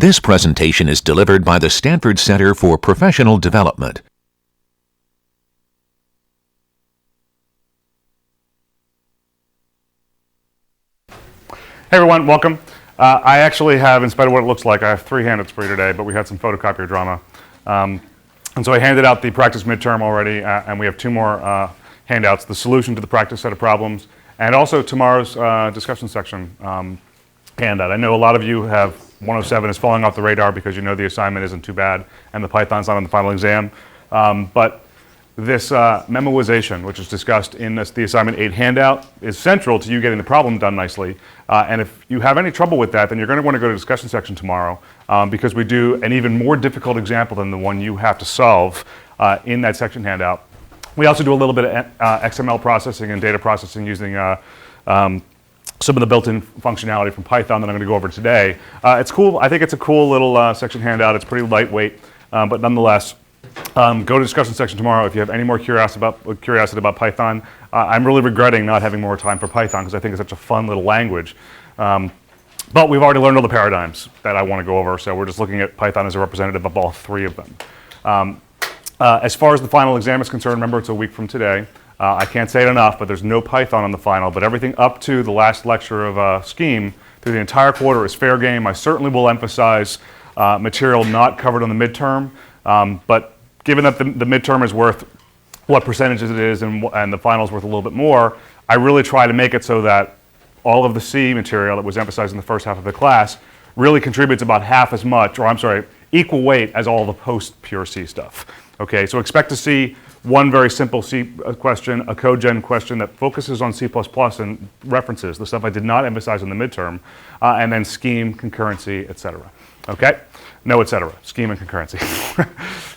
This presentation is delivered by the Stanford Center for Professional Development. Hey everyone, welcome. I actually have, in spite of what it looks like, I have 3 handouts for you today, but we had some photocopier drama. And so I handed out the practice midterm already, and we have 2 more handouts, the solution to the practice set of problems, and also tomorrow's discussion section handout. I know a lot of you have 107 is falling off the radar because you know the assignment isn't too bad and the Python's not on the final exam. But this memoization, which is discussed in the assignment 8 handout, is central to you getting the problem done nicely. And if you have any trouble with that, then you're going to want to go to the discussion section tomorrow because we do an even more difficult example than the one you have to solve in that section handout. We also do a little bit of XML processing and data processing using some of the built-in functionality from Python that I'm going to go over today. It's cool. I think it's a cool little section handout. It's pretty lightweight, but nonetheless, go to the discussion section tomorrow if you have any more curiosity about Python. I'm really regretting not having more time for Python because I think it's such a fun little language. But we've already learned all the paradigms that I want to go over, so we're just looking at Python as a representative of all 3 of them. As far as the final exam is concerned, remember it's a week from today. I can't say it enough, but there's no Python on the final, but everything up to the last lecture of Scheme through the entire quarter is fair game. I certainly will emphasize material not covered on the midterm, but given that the midterm is worth what percentages it is and the final is worth a little bit more, I really try to make it so that all of the C material that was emphasized in the first half of the class really contributes about half as much, or I'm sorry, equal weight as all the post-pure C stuff. Okay, so expect to see one very simple C question, a code gen question that focuses on C++ and references, the stuff I did not emphasize in the midterm, and then scheme, concurrency, etc. Okay? No, etc. Scheme and concurrency.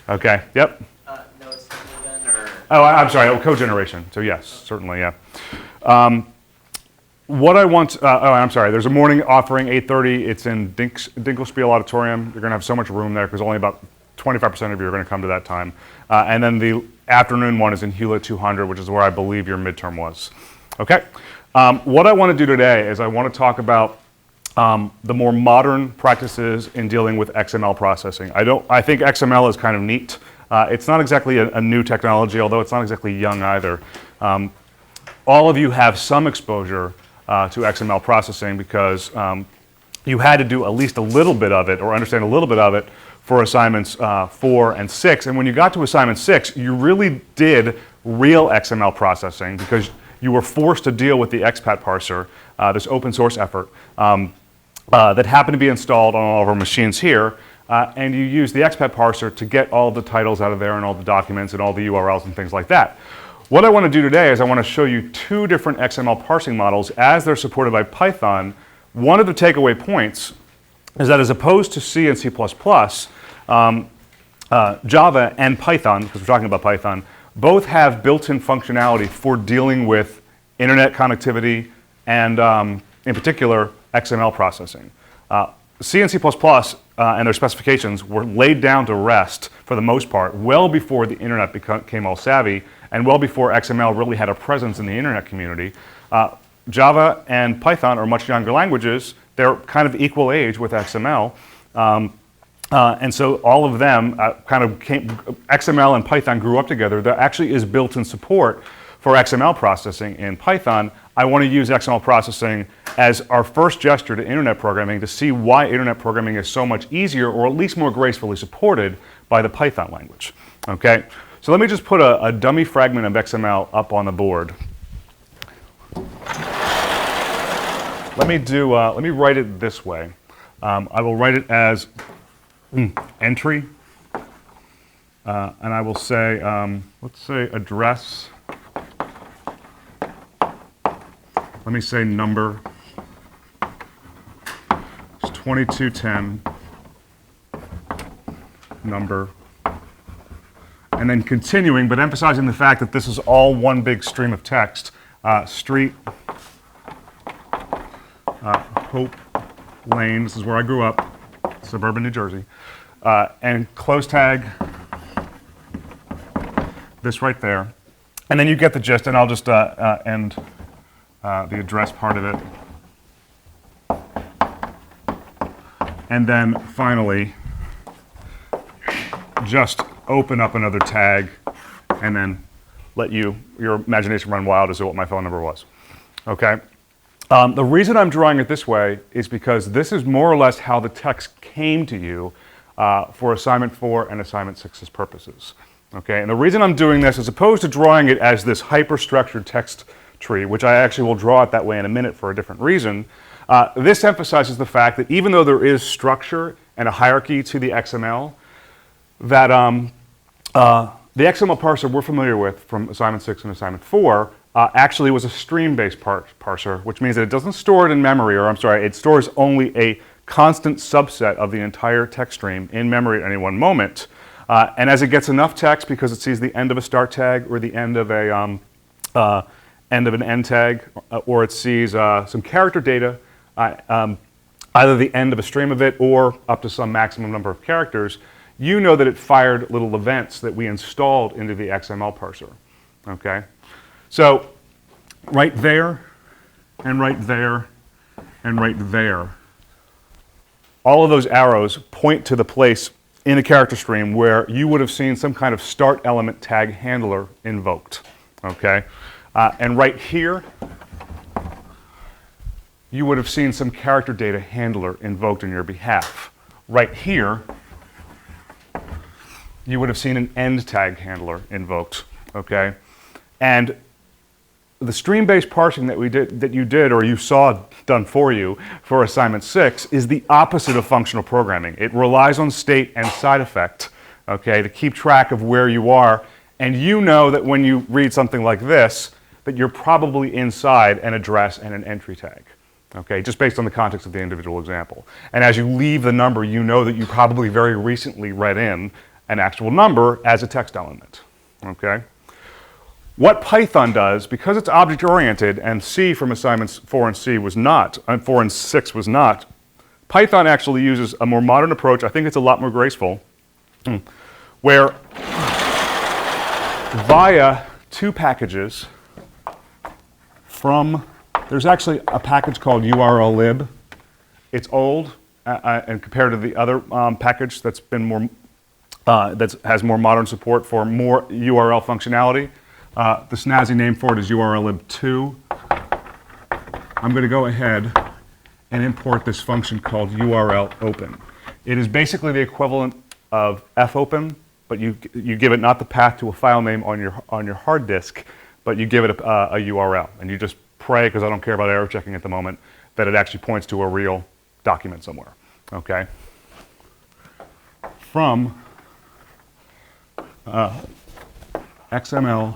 Okay, yep? No, it's then, or? Oh, I'm sorry, code generation. So yes, certainly, yeah. What I want, I'm sorry, there's a morning offering, 8:30. It's in Dinkelspiel Auditorium. You're going to have so much room there because only about 25% of you are going to come to that time. And then the afternoon one is in Hewlett 200, which is where I believe your midterm was. Okay? What I want to do today is I want to talk about the more modern practices in dealing with XML processing. I think XML is kind of neat. It's not exactly a new technology, although it's not exactly young either. All of you have some exposure to XML processing because you had to do at least a little bit of it or understand a little bit of it for assignments 4 and 6. And when you got to assignment 6, you really did real XML processing because you were forced to deal with the XPath parser, this open source effort that happened to be installed on all of our machines here. And you use the XPath parser to get all the titles out of there and all the documents and all the URLs and things like that. What I want to do today is I want to show you 2 different XML parsing models as they're supported by Python. One of the takeaway points is that as opposed to C and C++, Java and Python, because we're talking about Python, both have built-in functionality for dealing with internet connectivity and, in particular, XML processing. C and C++ and their specifications were laid down to rest, for the most part, well before the internet became all savvy and well before XML really had a presence in the internet community. Java and Python are much younger languages. They're kind of equal age with XML. And so all of them XML and Python grew up together. There actually is built-in support for XML processing in Python. I want to use XML processing as our first gesture to internet programming to see why internet programming is so much easier or at least more gracefully supported by the Python language. Okay? So let me just put a dummy fragment of XML up on the board. Let me write it this way. I will write it as entry, and I will say, let's say address. Let me say number. It's 2210 number. And then continuing, but emphasizing the fact that this is all one big stream of text. Street, Hope Lane, this is where I grew up, suburban New Jersey. And close tag, this right there. And then you get the gist, and I'll just end the address part of it and then finally just open up another tag and then let your imagination run wild as to what my phone number was. Okay? The reason I'm drawing it this way is because this is more or less how the text came to you for assignment 4 and assignment 6's purposes. Okay? And the reason I'm doing this, as opposed to drawing it as this hyperstructured text tree, which I actually will draw it that way in a minute for a different reason, this emphasizes the fact that even though there is structure and a hierarchy to the XML, that the XML parser we're familiar with from assignment 6 and assignment 4 actually was a stream-based parser, which means that it doesn't store it in memory, or I'm sorry, it stores only a constant subset of the entire text stream in memory at any one moment. And as it gets enough text, because it sees the end of a start tag or the end of an end tag, or it sees some character data, either the end of a stream of it or up to some maximum number of characters, you know that it fired little events that we installed into the XML parser. Okay? So right there, and right there, and right there, all of those arrows point to the place in a character stream where you would have seen some kind of start element tag handler invoked. Okay? And right here, you would have seen some character data handler invoked on your behalf. Right here, you would have seen an end tag handler invoked, okay? And the stream-based parsing that you did or you saw done for you for assignment 6 is the opposite of functional programming. It relies on state and side effect, okay, to keep track of where you are. And you know that when you read something like this, that you're probably inside an address and an entry tag, okay, just based on the context of the individual example. And as you leave the number, you know that you probably very recently read in an actual number as a text element, okay? What Python does, because it's object-oriented and C from assignments 4 and 4 and 6 was not, Python actually uses a more modern approach. I think it's a lot more graceful, where via two packages there's actually a package called urllib. It's old, and compared to the other package that's been more that has more modern support for more URL functionality. The snazzy name for it is urllib2. I'm going to go ahead and import this function called urlopen. It is basically the equivalent of fopen, but you give it not the path to a file name on your hard disk, but you give it a URL, and you just pray, because I don't care about error checking at the moment, that it actually points to a real document somewhere. Okay. From xml.sax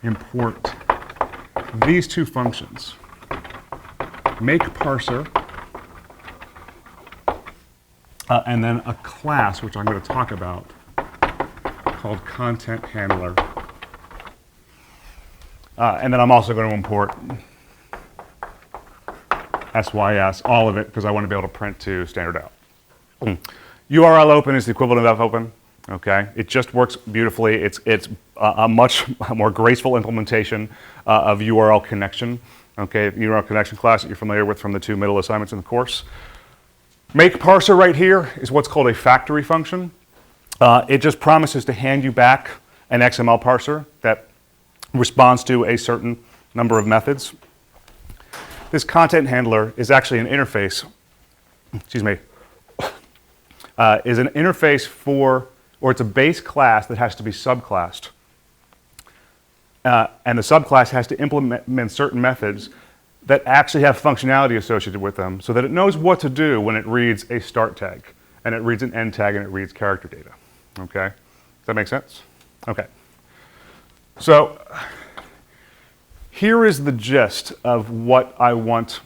import these two functions, make parser, and then a class, which I'm going to talk about, called content handler. And then I'm also going to import sys, all of it, because I want to be able to print to standard out. urlopen is the equivalent of fopen. Okay, it just works beautifully. It's a much more graceful implementation of URL connection. Okay, URL connection class that you're familiar with from the two middle assignments in the course. Make parser right here is what's called a factory function. It just promises to hand you back an XML parser that responds to a certain number of methods. This content handler is actually an interface, is an interface for, or it's a base class that has to be subclassed. And the subclass has to implement certain methods that actually have functionality associated with them so that it knows what to do when it reads a start tag, and it reads an end tag, and it reads character data. Okay? Does that make sense? Okay. So here is the gist of what I want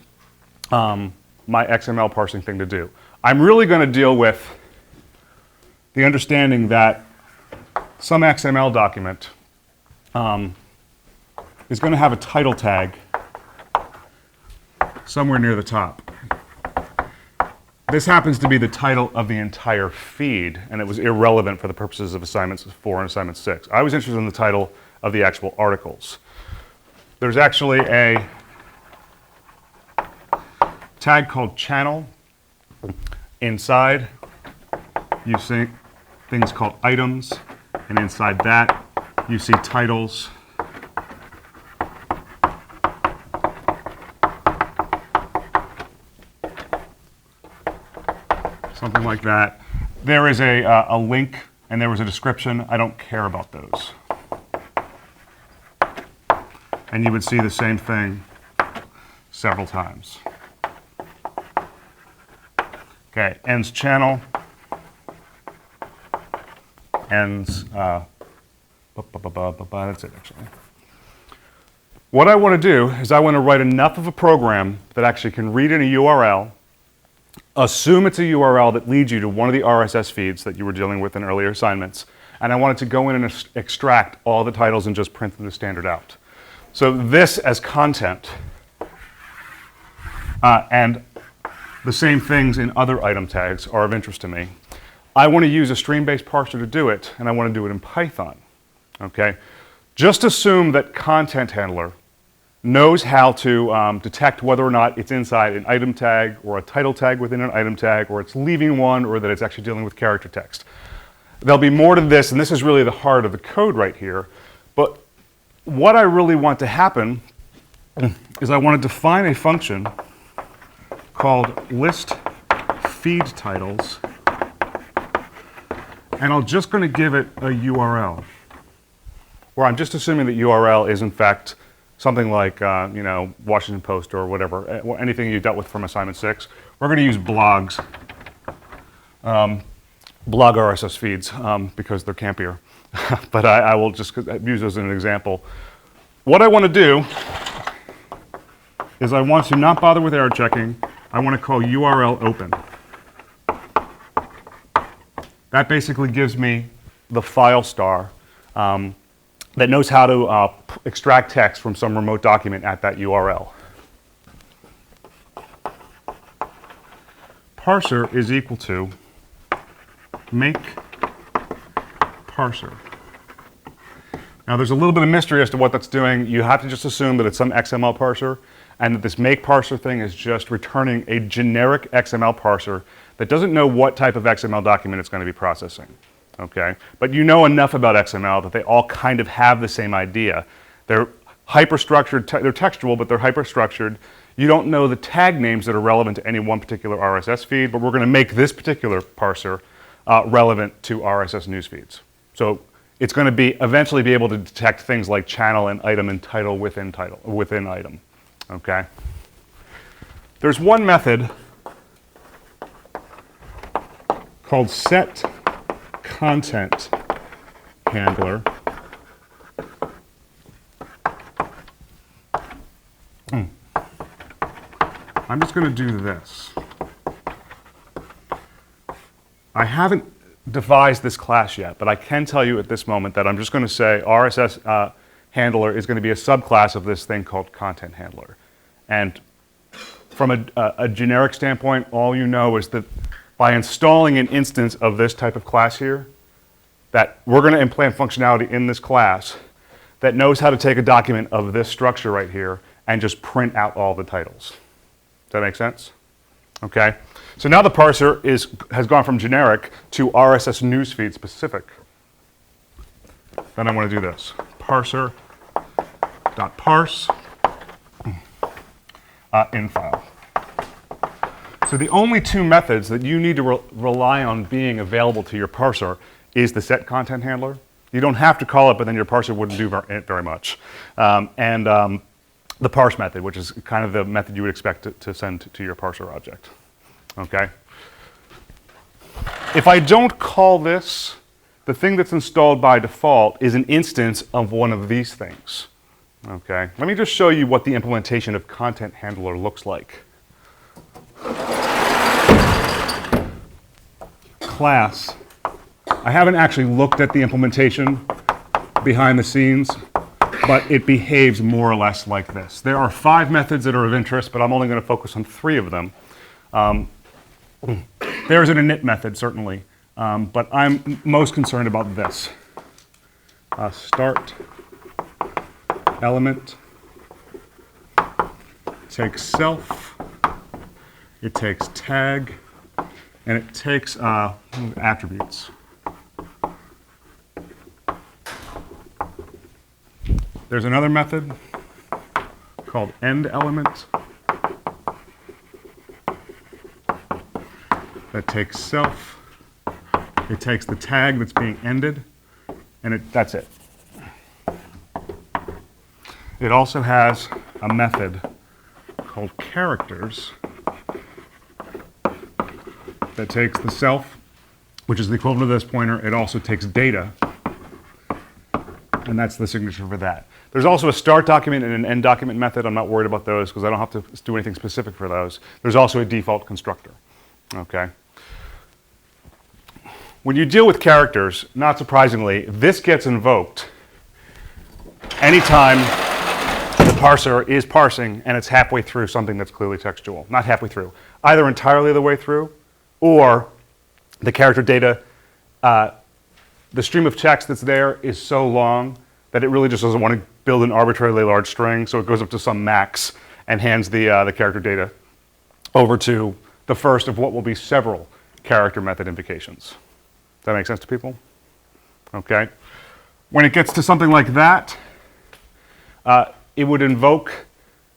my XML parsing thing to do. I'm really going to deal with the understanding that some XML document is going to have a title tag somewhere near the top. This happens to be the title of the entire feed, and it was irrelevant for the purposes of assignments 4 and assignment 6. I was interested in the title of the actual articles. There's actually a tag called channel. Inside, you see things called items, and inside that, you see titles. Something like that. There is a link, and there was a description. I don't care about those. And you would see the same thing several times. Okay, ends channel, ends, that's it actually. What I want to do is I want to write enough of a program that actually can read in a URL, assume it's a URL that leads you to one of the RSS feeds that you were dealing with in earlier assignments, and I want it to go in and extract all the titles and just print them as standard out. So this as content, and the same things in other item tags are of interest to me. I want to use a stream-based parser to do it, and I want to do it in Python. Okay? Just assume that Content Handler knows how to detect whether or not it's inside an item tag or a title tag within an item tag, or it's leaving one, or that it's actually dealing with character text. There'll be more to this, and this is really the heart of the code right here. But what I really want to happen is I want to define a function called list feed titles, and I'm just going to give it a URL, where I'm just assuming that URL is in fact something like you know, Washington Post or whatever, anything you dealt with from assignment 6. We're going to use blogs, blog RSS feeds because they're campier, but I will just use those as an example. What I want to do is I want to not bother with error checking. I want to call URL open. That basically gives me the file star that knows how to extract text from some remote document at that URL. Parser is equal to make parser. Now there's a little bit of mystery as to what that's doing. You have to just assume that it's some XML parser, and that this make parser thing is just returning a generic XML parser that doesn't know what type of XML document it's going to be processing. Okay? But you know enough about XML that they all kind of have the same idea. They're hyperstructured, they're textual, but they're hyperstructured. You don't know the tag names that are relevant to any one particular RSS feed, but we're going to make this particular parser relevant to RSS news feeds. So it's going to eventually be able to detect things like channel and item and title within item. Okay? There's one method called set content handler. I'm just going to do this. I haven't devised this class yet, but I can tell you at this moment that I'm just going to say RSS handler is going to be a subclass of this thing called content handler. And from a generic standpoint, all you know is that by installing an instance of this type of class here, that we're going to implant functionality in this class that knows how to take a document of this structure right here and just print out all the titles. Does that make sense? Okay. So now the parser has gone from generic to RSS newsfeed specific. Then I want to do this. Parser.parse in file. So the only two methods that you need to rely on being available to your parser is the set content handler. You don't have to call it, but then your parser wouldn't do very much. And the parse method, which is kind of the method you would expect to send to your parser object. Okay? If I don't call this, the thing that's installed by default is an instance of one of these things. Okay? Let me just show you what the implementation of content handler looks like. Class. I haven't actually looked at the implementation behind the scenes, but it behaves more or less like this. There are 5 methods that are of interest, but I'm only going to focus on 3 of them. There's an init method, certainly, but I'm most concerned about this. Start element, take self, it takes tag, and it takes attributes. There's another method called endElement that takes self, it takes the tag that's being ended, and that's it. It also has a method called characters that takes the self, which is the equivalent of this pointer. It also takes data, and that's the signature for that. There's also a start document and an end document method. I'm not worried about those because I don't have to do anything specific for those. There's also a default constructor. Okay. When you deal with characters, not surprisingly, this gets invoked anytime the parser is parsing and it's halfway through something that's clearly textual. Not halfway through, either entirely the way through, or the character data, the stream of text that's there is so long that it really just doesn't want to build an arbitrarily large string, so it goes up to some max and hands the character data over to the first of what will be several character method invocations. Does that make sense to people? Okay. When it gets to something like that, it would invoke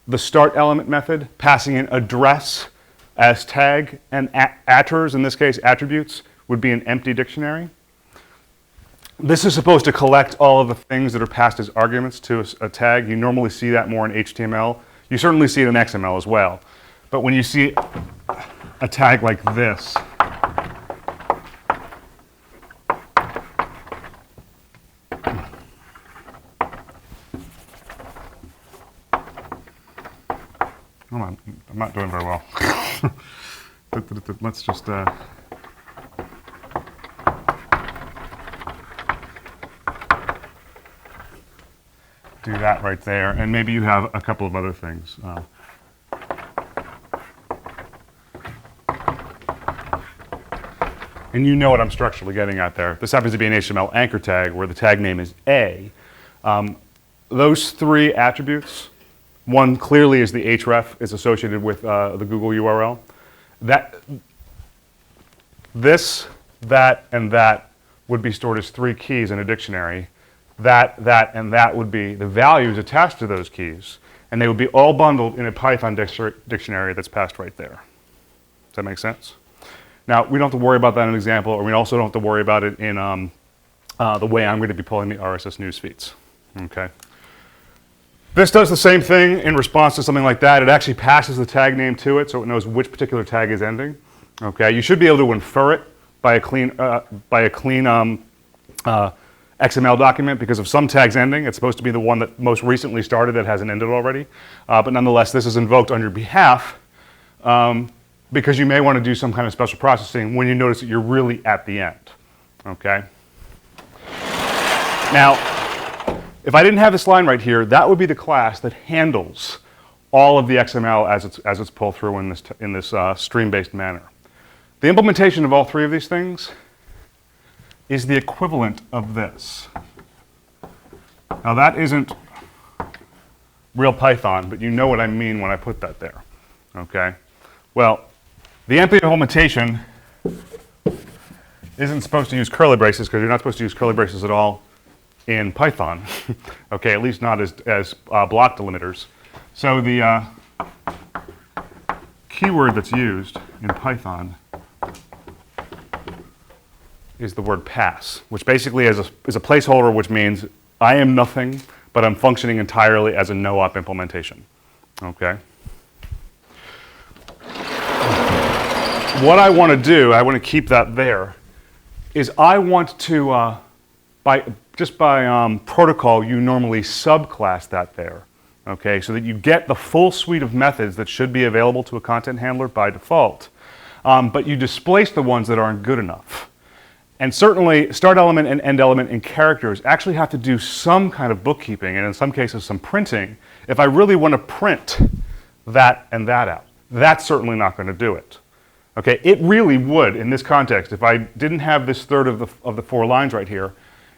the start element method, passing in address as tag, and attrs, in this case attributes, would be an empty dictionary. This is supposed to collect all of the things that are passed as arguments to a tag. You normally see that more in HTML. You certainly see it in XML as well. But when you see a tag like this, hold on, I'm not doing very well. Let's just do that right there, and maybe you have a couple of other things. And you know what I'm structurally getting at there. This happens to be an HTML anchor tag where the tag name is A. Those three attributes, one clearly is the href, is associated with the Google URL. This, that, and that would be stored as three keys in a dictionary. That, and that would be the values attached to those keys, and they would be all bundled in a Python dictionary that's passed right there. Does that make sense? Now, we don't have to worry about that in an example, or we also don't have to worry about it in the way I'm going to be pulling the RSS news feeds. Okay. This does the same thing in response to something like that. It actually passes the tag name to it, so it knows which particular tag is ending. Okay. You should be able to infer it by a clean XML document, because if some tag's ending, it's supposed to be the one that most recently started that hasn't ended already. But nonetheless, this is invoked on your behalf because you may want to do some kind of special processing when you notice that you're really at the end. Okay. Now, if I didn't have this line right here, that would be the class that handles all of the XML as it's pulled through in this stream-based manner. The implementation of all three of these things is the equivalent of this. Now that isn't real Python, but you know what I mean when I put that there. Okay. Well, the empty implementation isn't supposed to use curly braces, because you're not supposed to use curly braces at all in Python. Okay, at least not as block delimiters. So the keyword that's used in Python is the word pass, which basically is a placeholder, which means I am nothing, but I'm functioning entirely as a no-op implementation. Okay. What I want to do, I want to keep that there, is I want to, by protocol, you normally subclass that there, okay, so that you get the full suite of methods that should be available to a content handler by default, but you displace the ones that aren't good enough. And certainly, start element and end element and characters actually have to do some kind of bookkeeping, and in some cases some printing, if I really want to print that and that out. That's certainly not going to do it. Okay, it really would, in this context, if I didn't have this third of the 4 lines right here,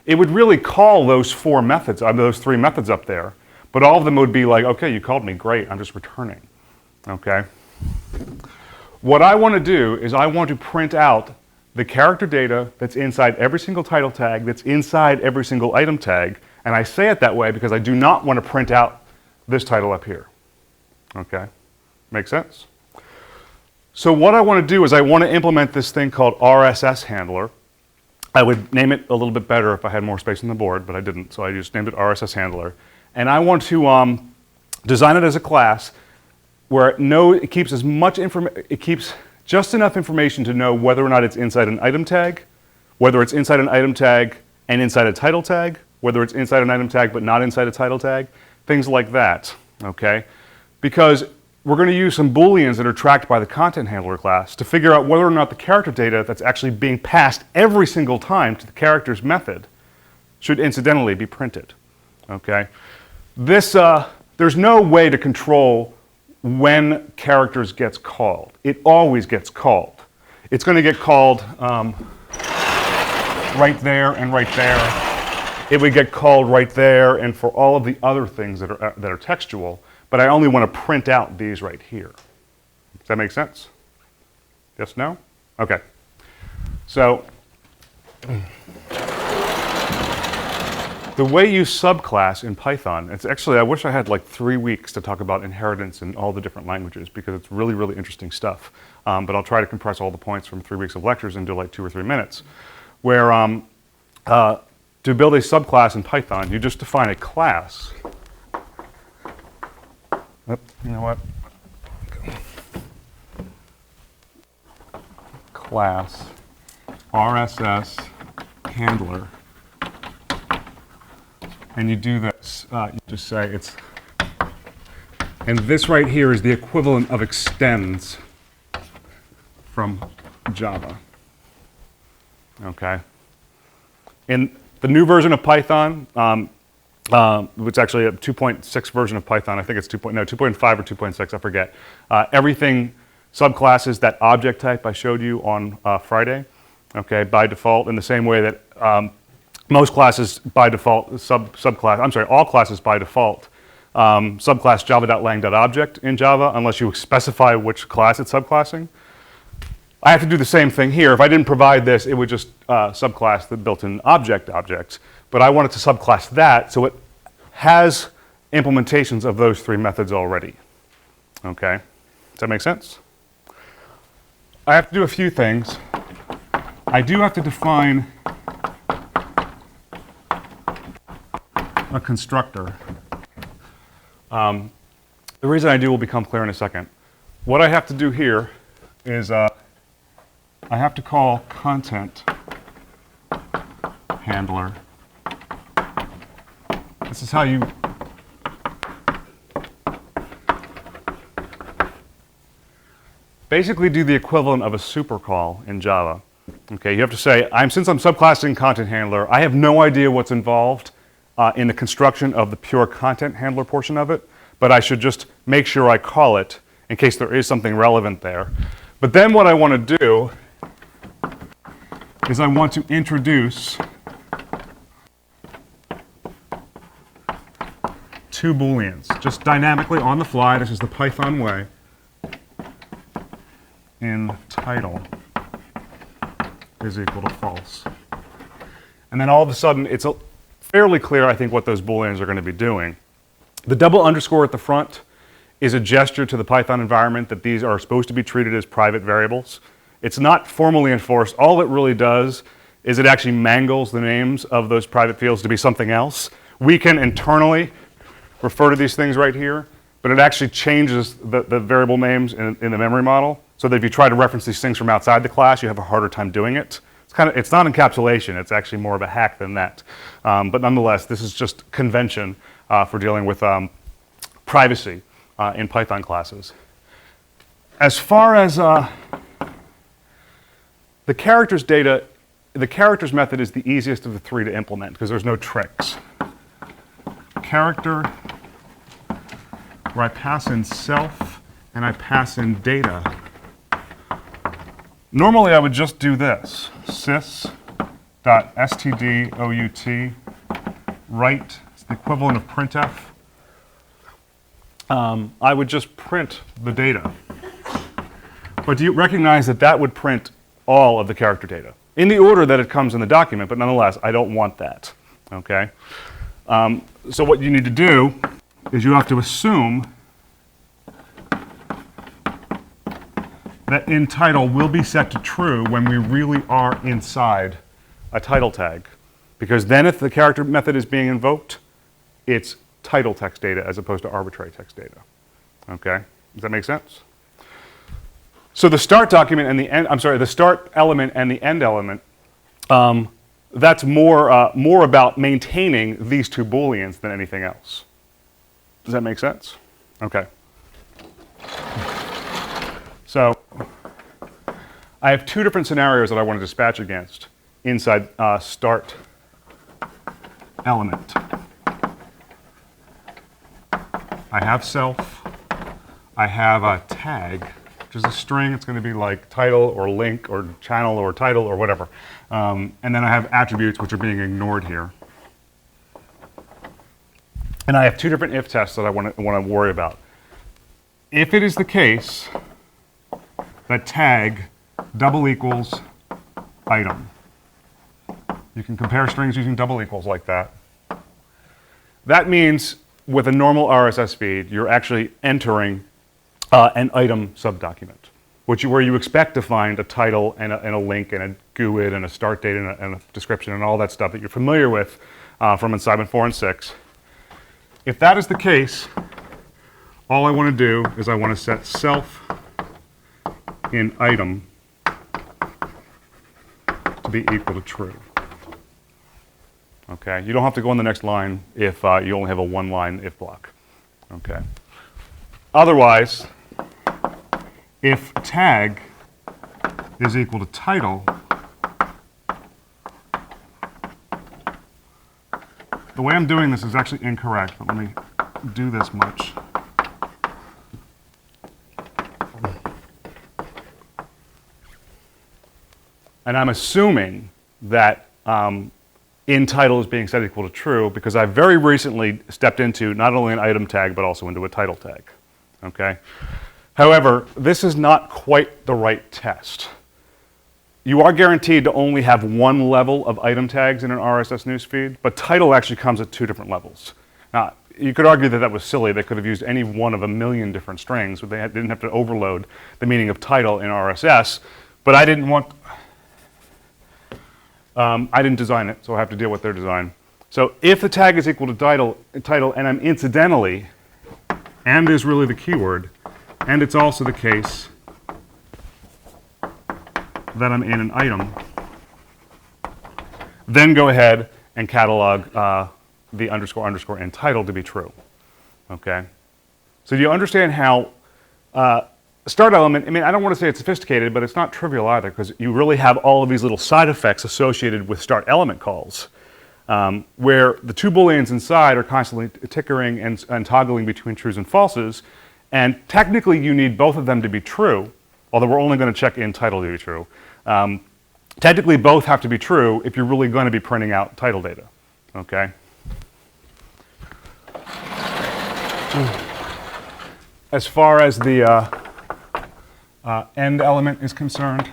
it would really call those 4 methods, those 3 methods up there, but all of them would be like, okay, you called me, great, I'm just returning. Okay. What I want to do is I want to print out the character data that's inside every single title tag, that's inside every single item tag, and I say it that way because I do not want to print out this title up here. Okay, make sense? So what I want to do is I want to implement this thing called Rss Handler. I would name it a little bit better if I had more space on the board, but I didn't, so I just named it Rss Handler. And I want to design it as a class where it keeps as much information, it keeps just enough information to know whether or not it's inside an item tag, whether it's inside an item tag and inside a title tag, whether it's inside an item tag but not inside a title tag, things like that, okay? Because we're going to use some booleans that are tracked by the content handler class to figure out whether or not the character data that's actually being passed every single time to the characters method should incidentally be printed, okay? There's no way to control when characters gets called. It always gets called. It's going to get called right there and right there. It would get called right there and for all of the other things that are textual, but I only want to print out these right here. Does that make sense? Yes, no? Okay. So the way you subclass in Python, it's actually, I wish I had like 3 weeks to talk about inheritance in all the different languages because it's really, really interesting stuff. But I'll try to compress all the points from 3 weeks of lectures into like 2 or 3 minutes. Where to build a subclass in Python, you just define a class. You know what? Class RSS Handler. And you do this. You just say it's, and this right here is the equivalent of extends from Java. Okay. In the new version of Python, which actually a 2.6 version of Python, I think it's 2.5 or 2.6, I forget. Everything subclasses that object type I showed you on Friday, okay, by default, in the same way that most classes by default, all classes by default subclass java.lang.object in Java unless you specify which class it's subclassing. I have to do the same thing here. If I didn't provide this, it would just subclass the built-in objects, but I wanted to subclass that so it has implementations of those 3 methods already. Okay, does that make sense? I have to do a few things. I do have to define a constructor. The reason I do will become clear in a second. What I have to do here is I have to call content handler. This is how you basically do the equivalent of a supercall in Java. Okay, you have to say, since I'm subclassing content handler, I have no idea what's involved in the construction of the pure content handler portion of it, but I should just make sure I call it in case there is something relevant there. But then what I want to do is I want to introduce 2 booleans, just dynamically on the fly. This is the Python way. In title is equal to false. And then all of a sudden, it's fairly clear, I think, what those booleans are going to be doing. The double underscore at the front is a gesture to the Python environment that these are supposed to be treated as private variables. It's not formally enforced. All it really does is it actually mangles the names of those private fields to be something else. We can internally refer to these things right here, but it actually changes the variable names in the memory model so that if you try to reference these things from outside the class, you have a harder time doing it. It's not encapsulation. It's actually more of a hack than that. But nonetheless, this is just convention for dealing with privacy in Python classes. As far as the characters data, the characters method is the easiest of the 3 to implement because there's no tricks. Character, where I pass in self and I pass in data. Normally I would just do this, sys.stdout, write, it's the equivalent of printf. I would just print the data. But do you recognize that that would print all of the character data in the order that it comes in the document, but nonetheless, I don't want that, okay? So what you need to do is you have to assume that in title will be set to true when we really are inside a title tag. Because then if the character method is being invoked, it's title text data as opposed to arbitrary text data. Okay? Does that make sense? So the start document and the end, the start element and the end element, that's more about maintaining these two Booleans than anything else. Does that make sense? Okay. So I have two different scenarios that I want to dispatch against inside start element. I have self. I have a tag, which is a string. It's going to be like title or link or channel or title or whatever. And then I have attributes, which are being ignored here. And I have two different if tests that I want to worry about. If it is the case that tag double equals item, you can compare strings using double equals like that. That means with a normal RSS feed, you're actually entering an item subdocument, where you expect to find a title and a link and a GUID and a start date and a description and all that stuff that you're familiar with from assignment 4 and 6. If that is the case, all I want to do is I want to set self in item to be equal to true. Okay, you don't have to go on the next line if you only have a one-line if block. Okay. Otherwise, if tag is equal to title, the way I'm doing this is actually incorrect, but let me do this much. And I'm assuming that in title is being set equal to true because I very recently stepped into not only an item tag, but also into a title tag. Okay? However, this is not quite the right test. You are guaranteed to only have one level of item tags in an RSS newsfeed, but title actually comes at two different levels. Now, you could argue that that was silly. They could have used any one of a million different strings, but they didn't have to overload the meaning of title in RSS. But I didn't want... I didn't design it, so I have to deal with their design. So if the tag is equal to title, and I'm incidentally, and is really the keyword, and it's also the case that I'm in an item, then go ahead and catalog the underscore underscore in title to be true. Okay? So do you understand how start element, I mean, I don't want to say it's sophisticated, but it's not trivial either, because you really have all of these little side effects associated with start element calls, where the two Booleans inside are constantly tickering and toggling between trues and falses, and technically you need both of them to be true, although we're only going to check in title to be true. Technically both have to be true if you're really going to be printing out title data, okay? As far as the end element is concerned,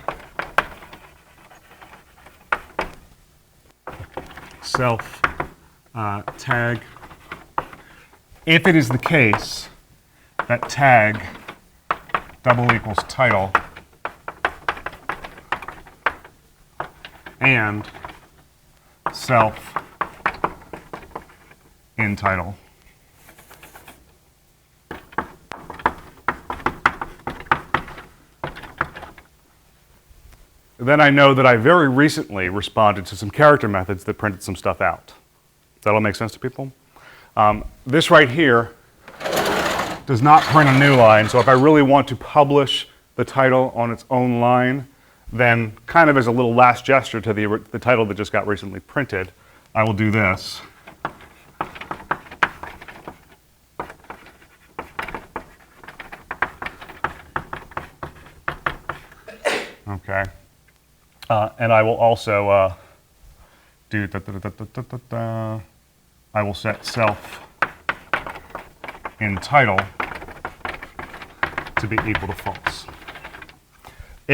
self tag, if it is the case that tag double equals title and self in title, then I know that I very recently responded to some character methods that printed some stuff out. Does that all make sense to people? This right here does not print a new line, so if I really want to publish the title on its own line, then kind of as a little last gesture to the title that just got recently printed, I will do this. Okay. And I will also do I will set self in title to be equal to false.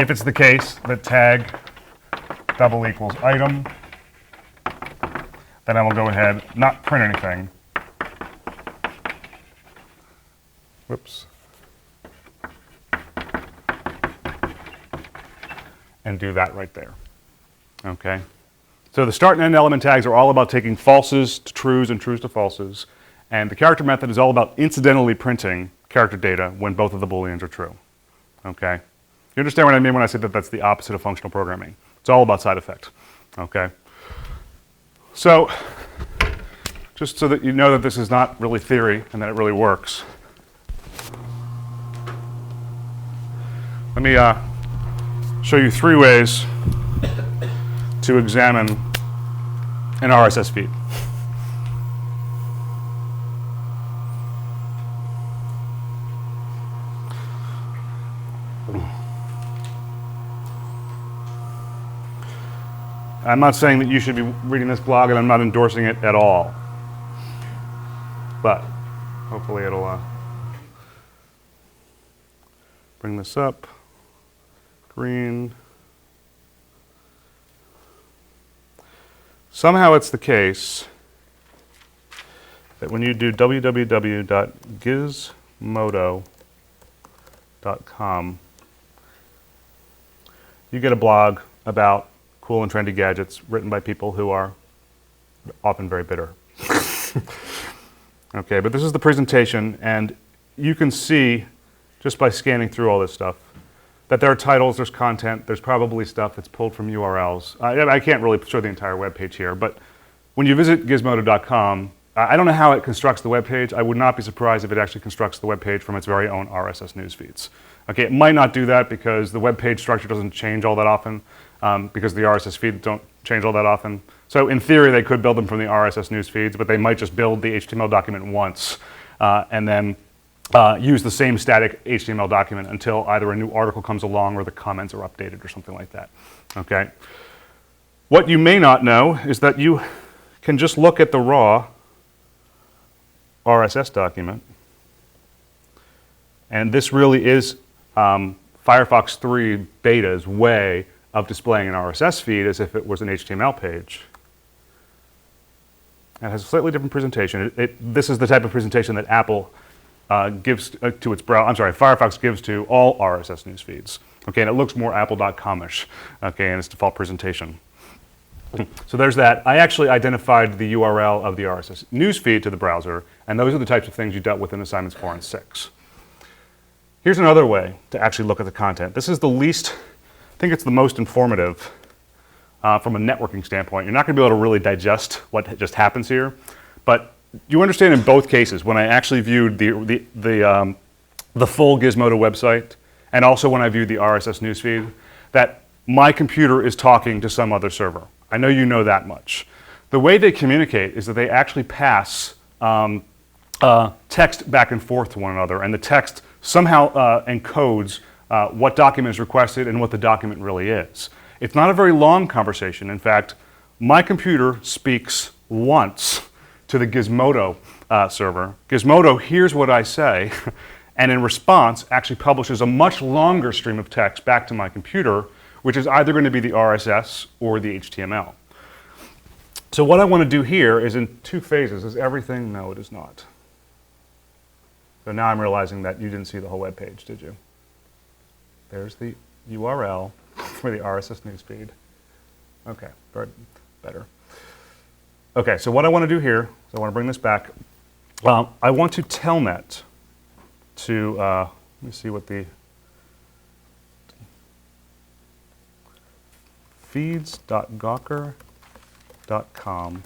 if it's the case that tag double equals item, then I will go ahead, not print anything. Whoops. And do that right there. Okay. So the start and end element tags are all about taking falses to trues and trues to falses. And the character method is all about incidentally printing character data when both of the Booleans are true. Okay. You understand what I mean when I say that that's the opposite of functional programming? It's all about side effect. Okay. So just so that you know that this is not really theory and that it really works, let me show you 3 ways to examine an RSS feed. I'm not saying that you should be reading this blog, and I'm not endorsing it at all. But hopefully it'll bring this up. Green. Somehow it's the case that when you do www.gizmodo.com, you get a blog about cool and trendy gadgets written by people who are often very bitter. Okay, but this is the presentation, and you can see, just by scanning through all this stuff, that there are titles, there's content, there's probably stuff that's pulled from URLs. I can't really show the entire web page here, but when you visit gizmodo.com, I don't know how it constructs the web page. I would not be surprised if it actually constructs the web page from its very own RSS news feeds. Okay, it might not do that because the web page structure doesn't change all that often, because the RSS feeds don't change all that often. So in theory, they could build them from the RSS news feeds, but they might just build the HTML document once and then use the same static HTML document until either a new article comes along or the comments are updated or something like that. Okay. What you may not know is that you can just look at the raw RSS document, and this really is Firefox 3 beta's way of displaying an RSS feed as if it was an HTML page. It has a slightly different presentation. This is the type of presentation that Apple gives to its browser. I'm sorry, Firefox gives to all RSS news feeds. Okay, and it looks more Apple.com-ish. Okay, in its default presentation. So there's that. I actually identified the URL of the RSS news feed to the browser, and those are the types of things you dealt with in assignments 4 and 6. Here's another way to actually look at the content. This is the least, I think it's the most informative from a networking standpoint. You're not going to be able to really digest what just happens here, but you understand in both cases, when I actually viewed the full Gizmodo website, and also when I viewed the RSS newsfeed, that my computer is talking to some other server. I know you know that much. The way they communicate is that they actually pass text back and forth to one another, and the text somehow encodes what document is requested and what the document really is. It's not a very long conversation. In fact, my computer speaks once to the Gizmodo server. Gizmodo hears what I say, and in response actually publishes a much longer stream of text back to my computer, which is either going to be the RSS or the HTML. So what I want to do here is in 2 phases. Is everything? No, it is not. So now I'm realizing that you didn't see the whole web page, did you? There's the URL for the RSS newsfeed. Okay, better. Okay, so what I want to do here is I want to bring this back. I want to telnet to, let me see what the feeds.gawker.com.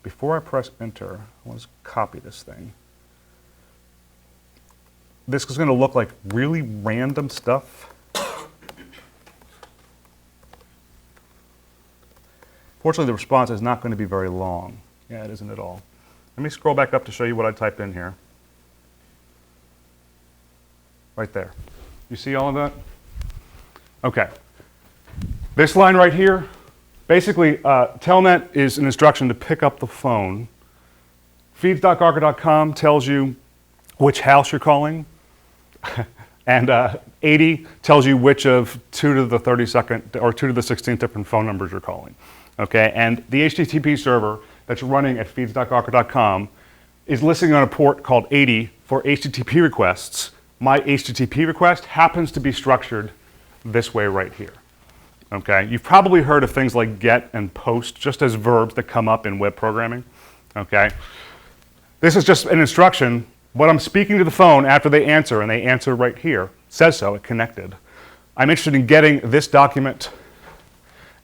Before I press enter, I want to copy this thing. This is going to look like really random stuff. Fortunately, the response is not going to be very long. Yeah, it isn't at all. Let me scroll back up to show you what I typed in here. Right there. You see all of that? Okay. This line right here, basically, telnet is an instruction to pick up the phone. Feeds.gawker.com tells you which house you're calling. And 80 tells you which of 2 to the 32nd or 2 to the 16th different phone numbers you're calling. Okay, and the HTTP server that's running at feeds.gawker.com is listening on a port called 80 for HTTP requests. My HTTP request happens to be structured this way right here. Okay, you've probably heard of things like get and post just as verbs that come up in web programming. Okay, this is just an instruction. What I'm speaking to the phone after they answer, and they answer right here, says so, it connected. I'm interested in getting this document,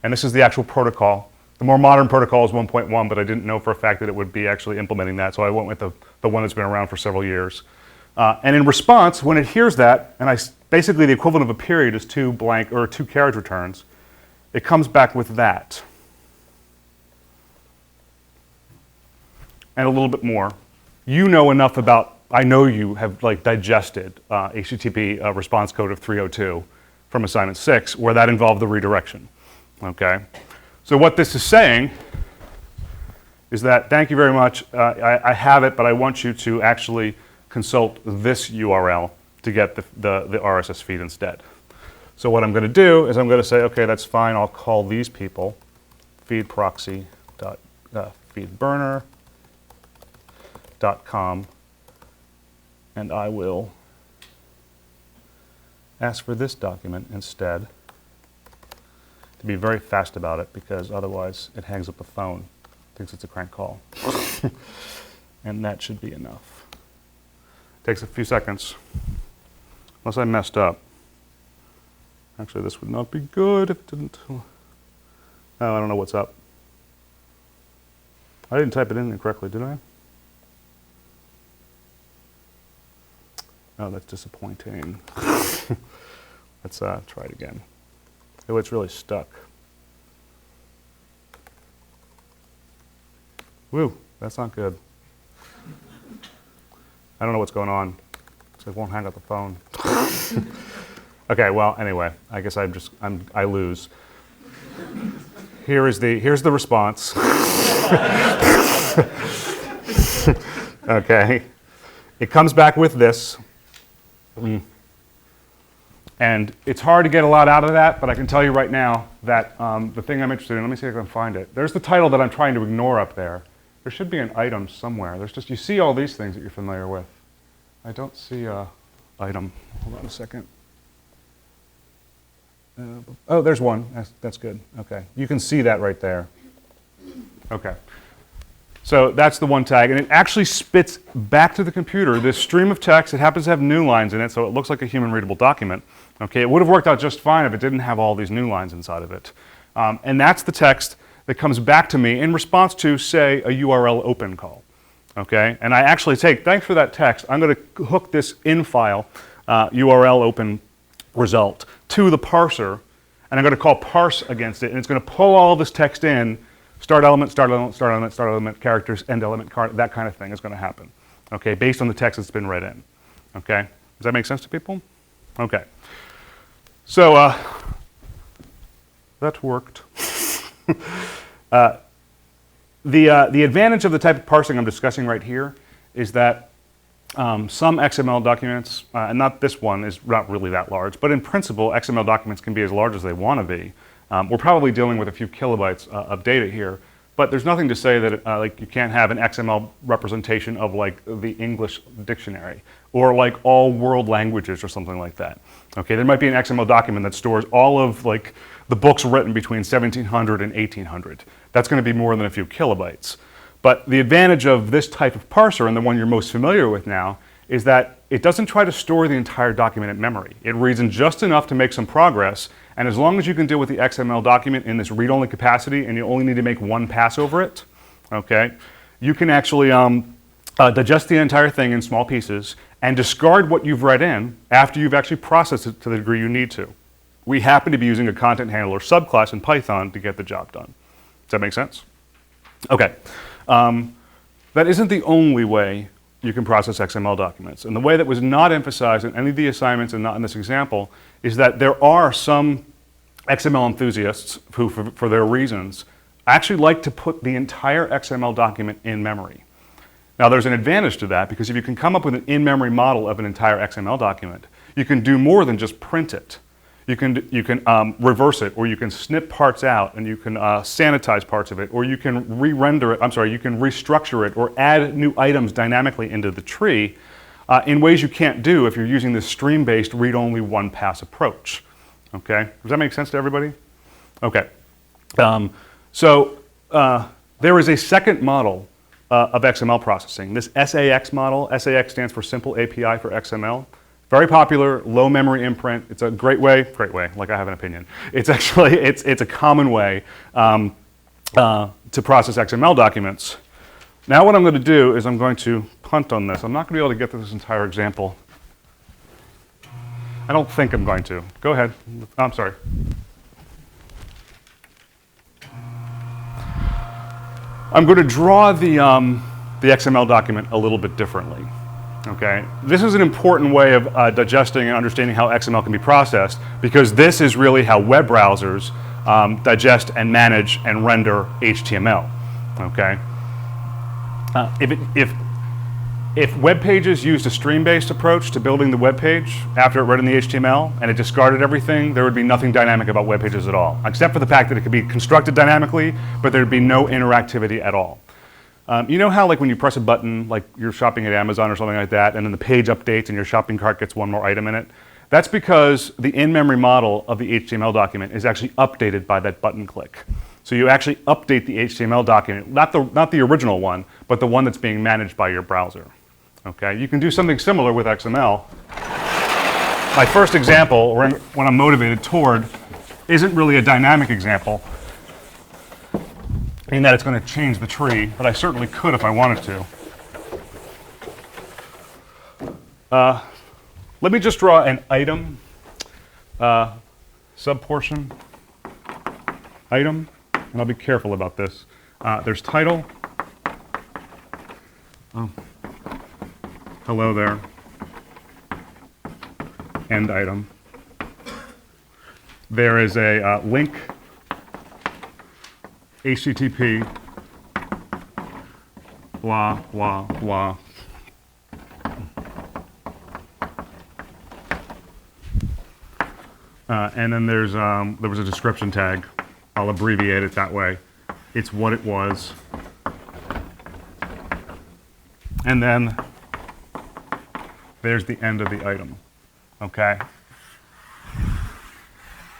and this is the actual protocol. The more modern protocol is 1.1, but I didn't know for a fact that it would be actually implementing that, so I went with the one that's been around for several years. And in response, when it hears that, and basically the equivalent of a period is 2 blank or 2 carriage returns, it comes back with that. And a little bit more. You know enough about, I know you have like digested HTTP response code of 302 from assignment 6, where that involved the redirection. Okay? So what this is saying is that, thank you very much, I have it, but I want you to actually consult this URL to get the RSS feed instead. So what I'm going to do is I'm going to say, okay, that's fine, I'll call these people feedproxy.feedburner.com, and I will ask for this document instead, to be very fast about it, because otherwise it hangs up the phone, thinks it's a crank call. And that should be enough. Takes a few seconds, unless I messed up. Actually, this would not be good if it didn't. Oh, I don't know what's up. I didn't type it in incorrectly, did I? Oh, that's disappointing. Let's try it again. Oh, it's really stuck. Woo, that's not good. I don't know what's going on. So it won't hang up the phone. Okay, well, anyway, I guess I lose. Here's the response. Okay, it comes back with this. And it's hard to get a lot out of that, but I can tell you right now that the thing I'm interested in, let me see if I can find it. There's the title that I'm trying to ignore up there. There should be an item somewhere. You see all these things that you're familiar with. I don't see an item. Hold on a second. Oh, there's one. That's good. Okay. You can see that right there. Okay. So that's the one tag, and it actually spits back to the computer this stream of text. It happens to have new lines in it, so it looks like a human-readable document. Okay. It would have worked out just fine if it didn't have all these new lines inside of it. And that's the text that comes back to me in response to, say, a URL open call. Okay. And I actually thanks for that text, I'm going to hook this in file URL open result to the parser, and I'm going to call parse against it, and it's going to pull all this text in, start element, start element, start element, start element, characters, end element, that kind of thing is going to happen, okay, based on the text that's been read in, okay? Does that make sense to people? Okay. So that worked. The advantage of the type of parsing I'm discussing right here is that some XML documents, and not this one is not really that large, but in principle, XML documents can be as large as they want to be. We're probably dealing with a few kilobytes of data here, but there's nothing to say that like you can't have an XML representation of like the English dictionary or like all world languages or something like that. Okay, there might be an XML document that stores all of like the books written between 1700 and 1800. That's going to be more than a few kilobytes. But the advantage of this type of parser, and the one you're most familiar with now, is that it doesn't try to store the entire document in memory. It reads in just enough to make some progress, and as long as you can deal with the XML document in this read-only capacity and you only need to make one pass over it, okay, you can actually digest the entire thing in small pieces and discard what you've read in after you've actually processed it to the degree you need to. We happen to be using a content handler subclass in Python to get the job done. Does that make sense? Okay. That isn't the only way you can process XML documents. And the way that was not emphasized in any of the assignments and not in this example is that there are some XML enthusiasts who, for their reasons, actually like to put the entire XML document in memory. Now there's an advantage to that, because if you can come up with an in-memory model of an entire XML document, you can do more than just print it. You can reverse it, or you can snip parts out, and you can sanitize parts of it, or you can re-render it. I'm sorry, you can restructure it, or add new items dynamically into the tree in ways you can't do if you're using this stream-based read-only one-pass approach. Okay, does that make sense to everybody? Okay, there is a second model of XML processing. This SAX model. SAX stands for Simple API for XML. Very popular, low memory imprint. It's a great way, like I have an opinion. It's actually, it's a common way to process XML documents. Now what I'm going to do is I'm going to punt on this. I'm not going to be able to get to this entire example. I don't think I'm going to. Go ahead. I'm sorry. I'm going to draw the XML document a little bit differently. Okay, this is an important way of digesting and understanding how XML can be processed, because this is really how web browsers digest and manage and render HTML. Okay, if web pages used a stream-based approach to building the web page after it read in the HTML and it discarded everything, there would be nothing dynamic about web pages at all, except for the fact that it could be constructed dynamically, but there'd be no interactivity at all. You know how, like, when you press a button, like you're shopping at Amazon or something like that, and then the page updates and your shopping cart gets one more item in it? That's because the in-memory model of the HTML document is actually updated by that button click. So you actually update the HTML document, not the original one, but the one that's being managed by your browser. Okay, you can do something similar with XML. My first example, or what I'm motivated toward, isn't really a dynamic example, in that it's going to change the tree, but I certainly could if I wanted to. Let me just draw an item, subportion, item, and I'll be careful about this. There's title. Oh. Hello there. End item. There is a link, HTTP, blah, blah, blah. And then there was a description tag. I'll abbreviate it that way. It's what it was. And then there's the end of the item. Okay?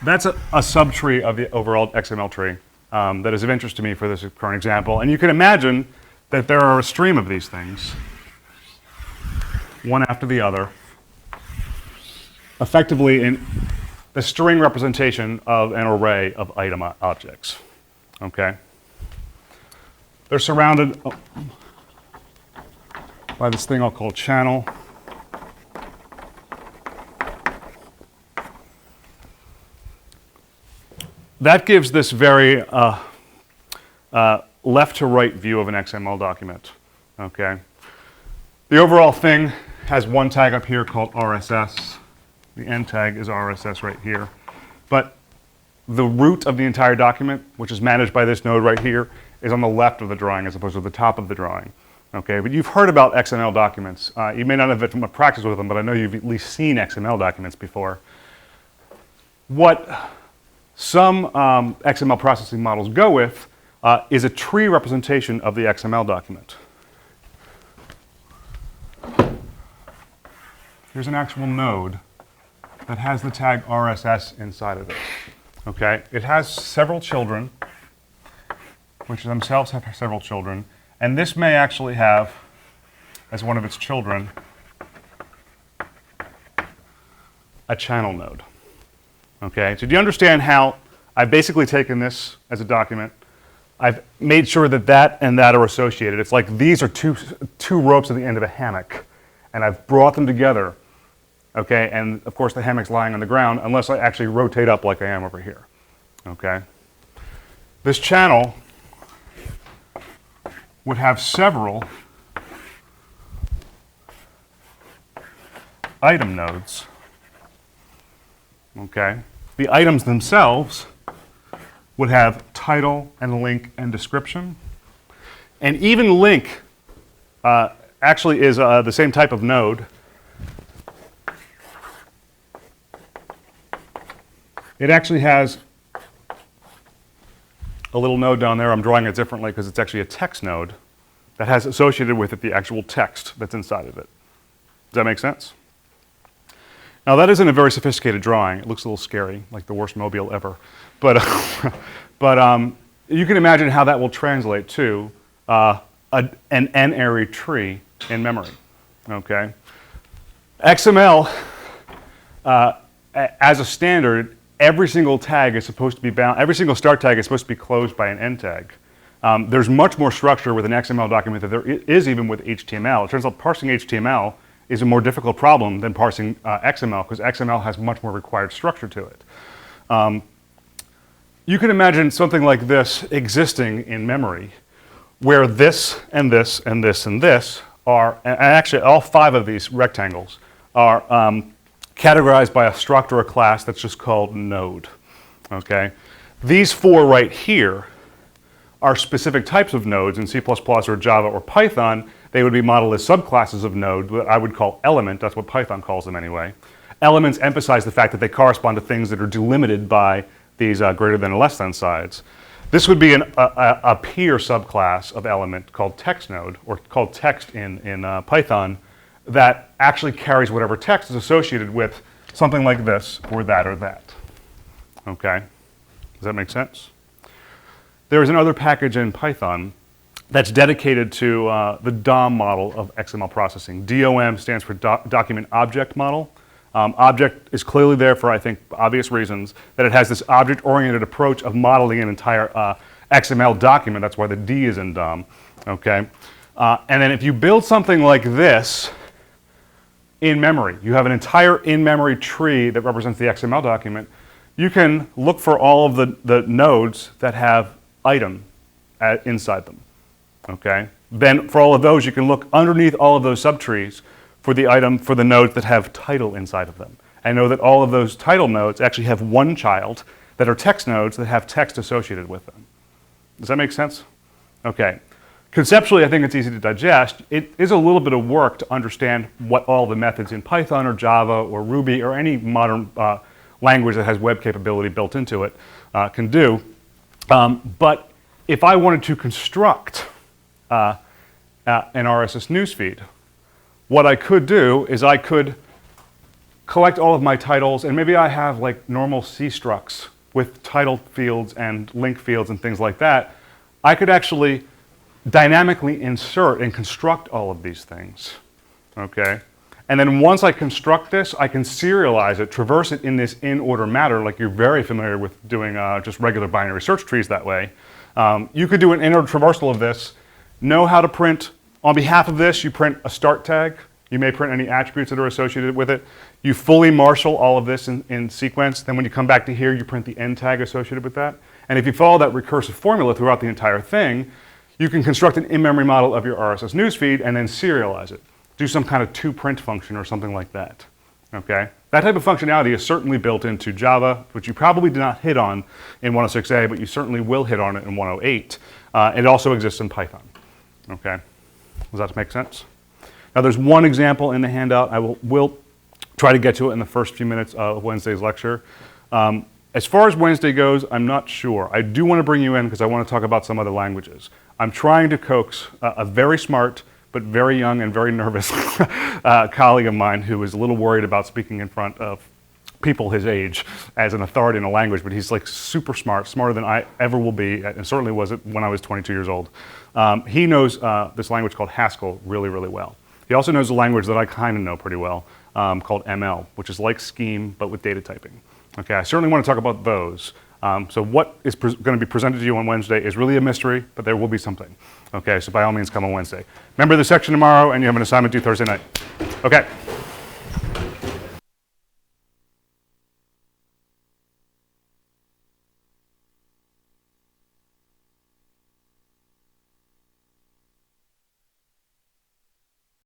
That's a subtree of the overall XML tree. That is of interest to me for this current example. And you can imagine that there are a stream of these things, one after the other, effectively in the string representation of an array of item objects. Okay? They're surrounded by this thing I'll call channel. That gives this very left to right view of an XML document. Okay. The overall thing has one tag up here called RSS. The end tag is RSS right here. But the root of the entire document, which is managed by this node right here, is on the left of the drawing as opposed to the top of the drawing. Okay, but you've heard about XML documents. You may not have had much practice with them, but I know you've at least seen XML documents before. What some XML processing models go with is a tree representation of the XML document. Here's an actual node that has the tag RSS inside of it. Okay, it has several children, which themselves have several children, and this may actually have, as one of its children, a channel node. Okay, so do you understand how I've basically taken this as a document, I've made sure that that and that are associated. It's like these are two ropes at the end of a hammock, and I've brought them together, okay, and of course the hammock's lying on the ground unless I actually rotate up like I am over here, okay. This channel would have several item nodes, okay. The items themselves would have title and link and description. And even link actually is the same type of node. it actually has a little node down there. I'm drawing it differently because it's actually a text node that has associated with it the actual text that's inside of it. Does that make sense? Now that isn't a very sophisticated drawing. It looks a little scary, like the worst mobile ever. But, you can imagine how that will translate to an n-ary tree in memory. Okay. XML, as a standard, every single tag is supposed to be bound. Every single start tag is supposed to be closed by an end tag. There's much more structure with an XML document than there is even with HTML. It turns out parsing HTML is a more difficult problem than parsing XML because XML has much more required structure to it. You can imagine something like this existing in memory where this and this and this and this are, and actually all 5 of these rectangles are categorized by a struct or a class that's just called node. Okay? These 4 right here are specific types of nodes in C++ or Java or Python. They would be modeled as subclasses of node that I would call element. That's what Python calls them anyway. Elements emphasize the fact that they correspond to things that are delimited by these greater than and less than signs. This would be a peer subclass of element called text node, or called text in Python, that actually carries whatever text is associated with something like this, or that, or that. Okay? Does that make sense? There is another package in Python that's dedicated to the DOM model of XML processing. DOM stands for Document Object Model. Object is clearly there for, I think, obvious reasons, that it has this object-oriented approach of modeling an entire XML document. That's why the D is in DOM. Okay? And then if you build something like this in memory, you have an entire in-memory tree that represents the XML document, you can look for all of the nodes that have item inside them. Okay? Then for all of those, you can look underneath all of those subtrees for the item, for the nodes that have title inside of them. And know that all of those title nodes actually have one child that are text nodes that have text associated with them. Does that make sense? Okay. Conceptually, I think it's easy to digest. It is a little bit of work to understand what all the methods in Python or Java or Ruby or any modern language that has web capability built into it can do. But if I wanted to construct an RSS newsfeed, what I could do is I could collect all of my titles, and maybe I have like normal C structs with title fields and link fields and things like that. I could actually dynamically insert and construct all of these things. Okay? And then once I construct this, I can serialize it, traverse it in this in-order manner, like you're very familiar with doing just regular binary search trees that way. You could do an in-order traversal of this, know how to print. On behalf of this, you print a start tag. You may print any attributes that are associated with it. You fully marshal all of this in sequence. Then when you come back to here, you print the end tag associated with that. And if you follow that recursive formula throughout the entire thing, you can construct an in-memory model of your RSS newsfeed and then serialize it. Do some kind of toPrint function or something like that. Okay? That type of functionality is certainly built into Java, which you probably did not hit on in 106A, but you certainly will hit on it in 108. It also exists in Python. Okay? Does that make sense? Now there's one example in the handout. I will try to get to it in the first few minutes of Wednesday's lecture. As far as Wednesday goes, I'm not sure. I do want to bring you in because I want to talk about some other languages. I'm trying to coax a very smart but very young and very nervous colleague of mine who is a little worried about speaking in front of people his age as an authority in a language, but he's like super smart, smarter than I ever will be, and certainly was it when I was 22 years old. He knows this language called Haskell really, really well. He also knows a language that I kind of know pretty well called ML, which is like Scheme, but with data typing. Okay, I certainly want to talk about those. So what is going to be presented to you on Wednesday is really a mystery, but there will be something. Okay, so by all means come on Wednesday. Remember the section tomorrow, and you have an assignment due Thursday night. Okay.